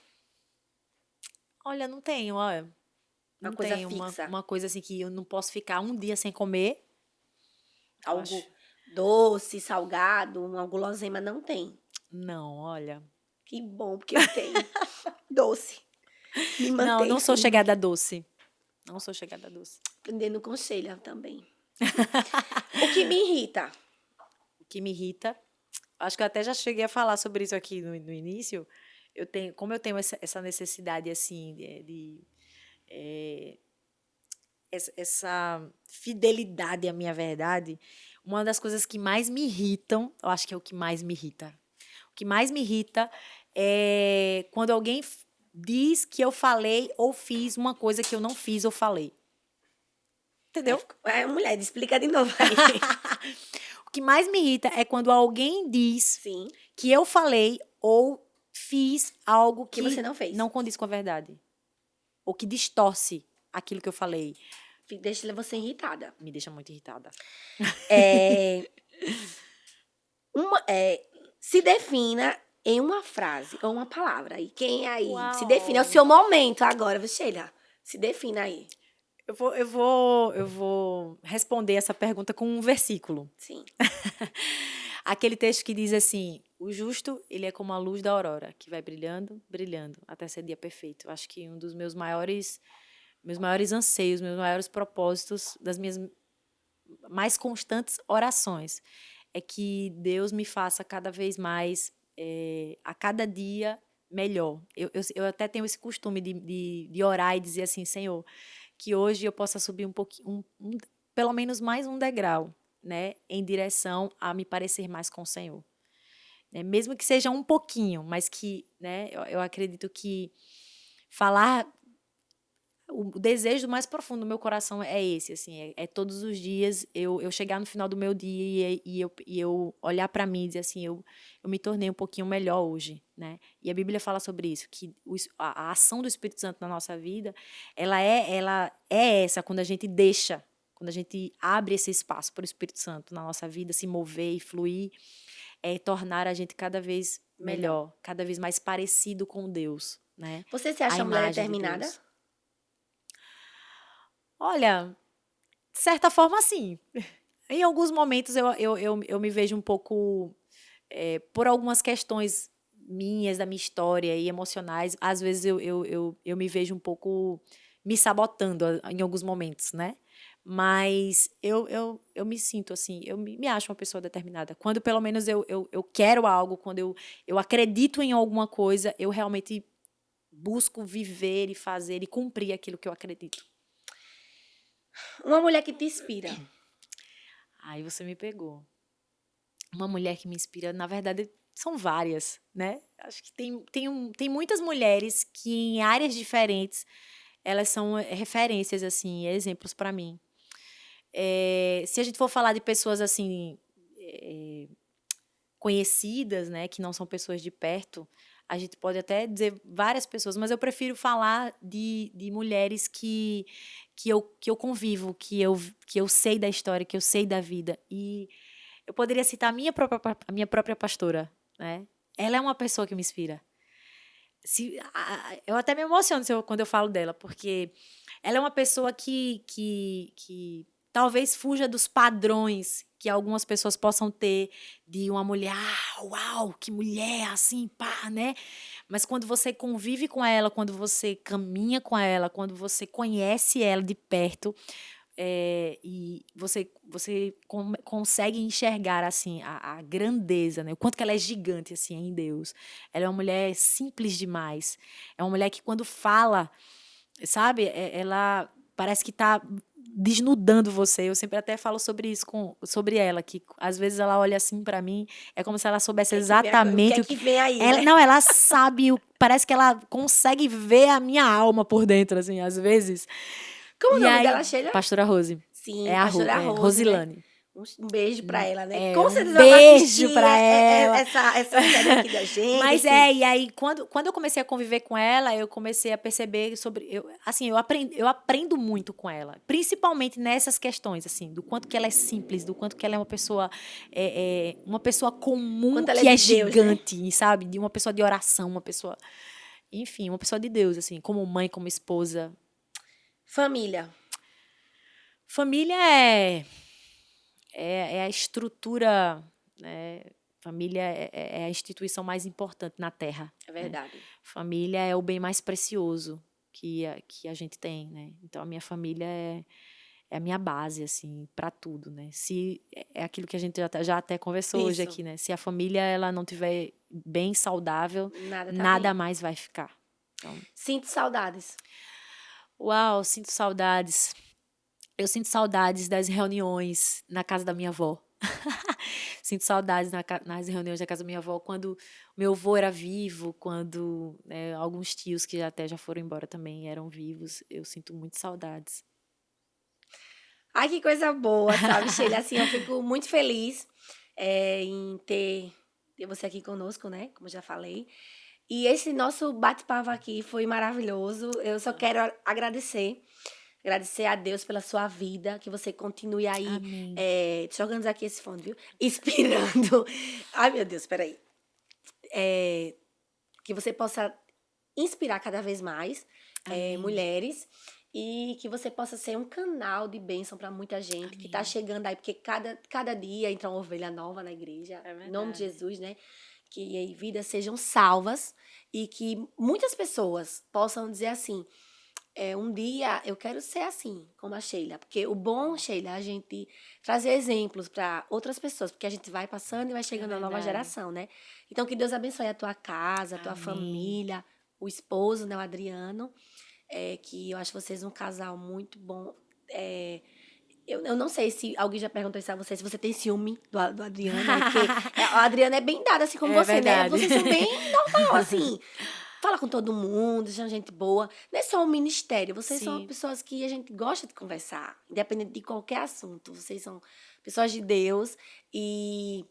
Olha, não tenho, olha. Não coisa tenho fixa. Uma coisa assim que eu não posso ficar um dia sem comer. Algo doce, salgado, uma guloseima não tem. Não, olha. Que bom, porque eu tenho doce. Me mantém não sou chegada a doce. Não sou chegada a doce. Aprendendo com Sheila também. O que me irrita? O que me irrita? Acho que eu até já cheguei a falar sobre isso aqui no início. Como eu tenho essa necessidade, assim, essa fidelidade à minha verdade, uma das coisas que mais me irritam, eu acho que é o que mais me irrita. O que mais me irrita é quando alguém diz que eu falei ou fiz uma coisa que eu não fiz ou falei. Entendeu? Mulher, explica de novo aí. O que mais me irrita é quando alguém diz, sim, que eu falei ou fiz algo Que que você não fez. não condiz com a verdade. Ou que distorce aquilo que eu falei. Deixa você irritada. Me deixa muito irritada. É, se defina em uma frase ou uma palavra. E quem aí se define? É o Uau! seu momento agora, viu, Sheila? Se defina aí. Eu vou responder essa pergunta com um versículo. Sim. Aquele texto que diz assim: o justo, ele é como a luz da aurora, que vai brilhando, brilhando, até ser dia perfeito. Eu acho que um dos meus maiores anseios, meus maiores propósitos, das minhas mais constantes orações, é que Deus me faça cada vez mais, a cada dia, melhor. Eu até tenho esse costume de orar e dizer assim: Senhor, que hoje eu possa subir um pouquinho, pelo menos mais um degrau, né, em direção a me parecer mais com o Senhor. Né? Mesmo que seja um pouquinho, mas que, né, eu acredito que falar, o desejo mais profundo do meu coração é esse, assim, é todos os dias eu chegar no final do meu dia e eu olhar para mim e dizer assim, eu me tornei um pouquinho melhor hoje, né? E a Bíblia fala sobre isso, que a ação do Espírito Santo na nossa vida, ela é essa, quando a gente deixa, quando a gente abre esse espaço para o Espírito Santo na nossa vida se mover e fluir, tornar a gente cada vez melhor, cada vez mais parecido com Deus, né? Você se A acha uma mulher imagem de determinada? Deus. Olha, de certa forma, sim. Em alguns momentos eu me vejo um pouco, por algumas questões minhas, da minha história e emocionais, às vezes eu me vejo um pouco me sabotando em alguns momentos, né? Mas eu me sinto assim, eu me acho uma pessoa determinada. Quando pelo menos eu quero algo, quando eu acredito em alguma coisa, eu realmente busco viver e fazer e cumprir aquilo que eu acredito. Uma mulher que te inspira. Aí você me pegou. Uma mulher que me inspira, na verdade, são várias, né? Acho que tem muitas mulheres que em áreas diferentes, elas são referências, assim, exemplos para mim. Se a gente for falar de pessoas, assim, conhecidas, né, que não são pessoas de perto, a gente pode até dizer várias pessoas, mas eu prefiro falar de mulheres que eu convivo, que eu sei da história, que eu sei da vida. E eu poderia citar a minha própria pastora, né? Ela é uma pessoa que me inspira. Eu até me emociono quando eu falo dela, porque ela é uma pessoa que talvez fuja dos padrões que algumas pessoas possam ter de uma mulher, uau, que mulher, assim, pá, né? Mas quando você convive com ela, quando você caminha com ela, quando você conhece ela de perto, e você consegue enxergar assim a grandeza, né? O quanto que ela é gigante assim em Deus. Ela é uma mulher simples demais. É uma mulher que quando fala, sabe, ela parece que está desnudando você. Eu sempre até falo sobre isso sobre ela, que às vezes ela olha assim para mim, é como se ela soubesse exatamente o que vem aí, né? Não, ela sabe, parece que ela consegue ver a minha alma por dentro, assim, às vezes. Como o E nome aí, dela, Sheila? pastora Rose. Sim, pastora Rose, né? Rosilane. Um beijo pra ela, né? Com Um certeza ela vai beijo assistir pra ela. essa série aqui da gente. Mas e aí, quando eu comecei a conviver com ela, eu comecei a perceber sobre. Eu aprendo muito com ela. Principalmente nessas questões, assim, do quanto que ela é simples, do quanto que ela é uma pessoa comum Quanto ela que é é de Deus, né? gigante, sabe? De uma pessoa de oração, uma pessoa. Enfim, uma pessoa de Deus, assim, como mãe, como esposa. Família. Família é a estrutura, né? Família é a instituição mais importante na Terra. É verdade. Né? Família é o bem mais precioso que a gente tem, né? Então, a minha família é a minha base, assim, para tudo, né? Se é aquilo que a gente já até conversou hoje aqui, né? Se a família ela não tiver bem saudável, nada mais vai ficar. Então, sinto saudades. Uau, sinto saudades. Eu sinto saudades das reuniões na casa da minha avó. Sinto saudades nas reuniões da casa da minha avó, quando meu avô era vivo, quando alguns tios que até já foram embora também eram vivos. Eu sinto muito saudades. Ai, que coisa boa, sabe, Sheila? Assim, eu fico muito feliz em ter você aqui conosco, né? Como eu já falei. E esse nosso bate-papo aqui foi maravilhoso. Eu só quero agradecer. Agradecer a Deus pela sua vida, que você continue aí. Amém. Deixa eu organizar aqui esse fone, viu? Inspirando. Ai, meu Deus, peraí. Que você possa inspirar cada vez mais Amém. mulheres e que você possa ser um canal de bênção para muita gente que está Amém. chegando aí, porque cada dia entra uma ovelha nova na igreja. É Em nome de verdade. Jesus, né? Que aí vidas sejam salvas e que muitas pessoas possam dizer assim: um dia eu quero ser assim, como a Sheila. Porque o bom, Sheila, é a gente trazer exemplos para outras pessoas, porque a gente vai passando e vai chegando a nova verdade. geração, né? Então, que Deus abençoe a tua casa, a tua Amém. família, o esposo, né, o Adriano. Que eu acho vocês um casal muito bom. Eu não sei se alguém já perguntou isso a você, se você tem ciúme do Adriano, né? Porque o Adriano é bem dado, assim como É você, né? verdade. Vocês são bem normal, assim. Fala com todo mundo, são gente boa. Não é só um ministério, vocês são Sim. pessoas que a gente gosta de conversar, independente de qualquer assunto. Vocês são pessoas de Deus e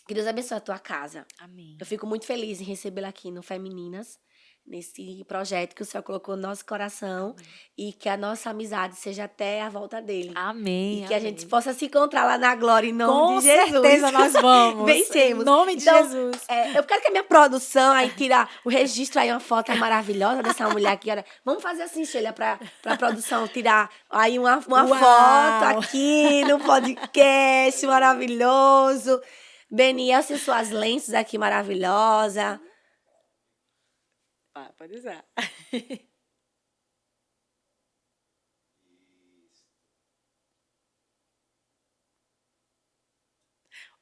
que Deus abençoe a tua casa. Amém. Eu fico muito feliz em recebê-la aqui no Femininas, nesse projeto que o Senhor colocou no nosso coração e que a nossa amizade seja até a volta dele. Amém. E que a amém. gente possa se encontrar lá na glória em nome Com de Jesus. certeza nós vamos. Vencemos. Em nome de Então, Jesus. eu quero que a minha produção aí tira o registro aí, uma foto maravilhosa dessa mulher aqui. Olha. Vamos fazer assim, Sheila, pra produção tirar aí uma Uau! foto aqui no podcast maravilhoso. Beniel, e suas lentes aqui maravilhosa. Pode usar.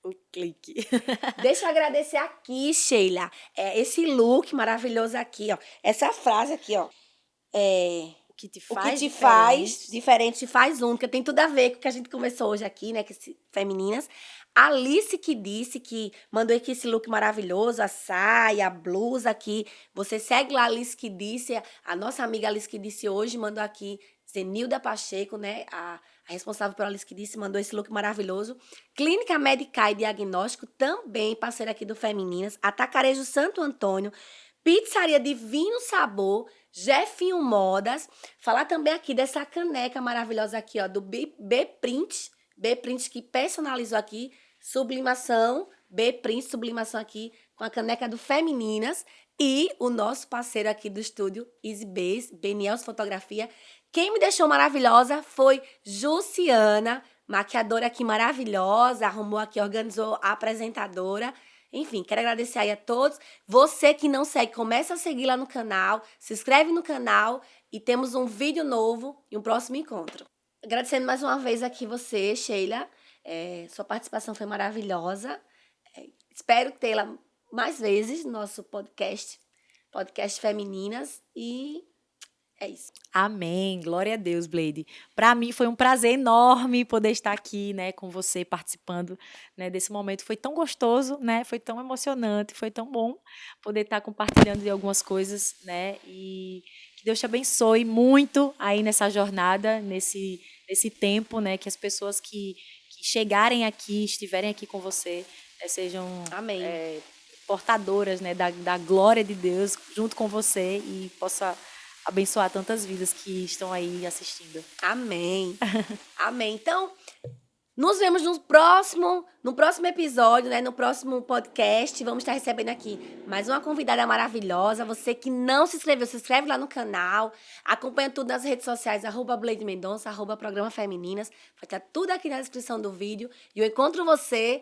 O clique. Deixa eu agradecer aqui, Sheila. Esse look maravilhoso aqui, ó. Essa frase aqui, ó. O que te O faz que te faz diferente. diferente te faz única. Tem tudo a ver com o que a gente começou hoje aqui, né? Femininas. Alice que disse que mandou aqui esse look maravilhoso, a saia, a blusa aqui. Você segue lá, Alice que disse. A nossa amiga Alice que disse hoje mandou aqui. Zenilda Pacheco, né? A responsável pela Alice que disse, mandou esse look maravilhoso. Clínica Medicar e Diagnóstico, também parceira aqui do Femininas. Atacarejo Santo Antônio. Pizzaria Divino Sabor, Jefinho Modas. Falar também aqui dessa caneca maravilhosa aqui, ó, do B-Print. B-Print que personalizou aqui, sublimação, B-Print, sublimação aqui, com a caneca do Femininas. E o nosso parceiro aqui do estúdio, Easy Base, Beniels Fotografia. Quem me deixou maravilhosa foi Jussiana, maquiadora aqui maravilhosa, arrumou aqui, organizou a apresentadora. Enfim, quero agradecer aí a todos. Você que não segue, começa a seguir lá no canal, se inscreve no canal e temos um vídeo novo e um próximo encontro. Agradecendo mais uma vez aqui você, Sheila. Sua participação foi maravilhosa. Espero tê-la mais vezes no nosso podcast Femininas. E é isso. Amém. Glória a Deus, Blade. Para mim foi um prazer enorme poder estar aqui, né, com você participando, né, desse momento. Foi tão gostoso, né? Foi tão emocionante, foi tão bom poder estar compartilhando de algumas coisas, né? E que Deus te abençoe muito aí nessa jornada, nesse tempo, né, que as pessoas que chegarem aqui, estiverem aqui com você, né, sejam Amém. portadoras, né, da glória de Deus junto com você e possa abençoar tantas vidas que estão aí assistindo. Amém. Amém. Então, nos vemos no próximo episódio, né? No próximo podcast. Vamos estar recebendo aqui mais uma convidada maravilhosa. Você que não se inscreveu, se inscreve lá no canal. Acompanha tudo nas redes sociais, @Blade Mendonça, @Programa Femininas. Vai estar tudo aqui na descrição do vídeo. E eu encontro você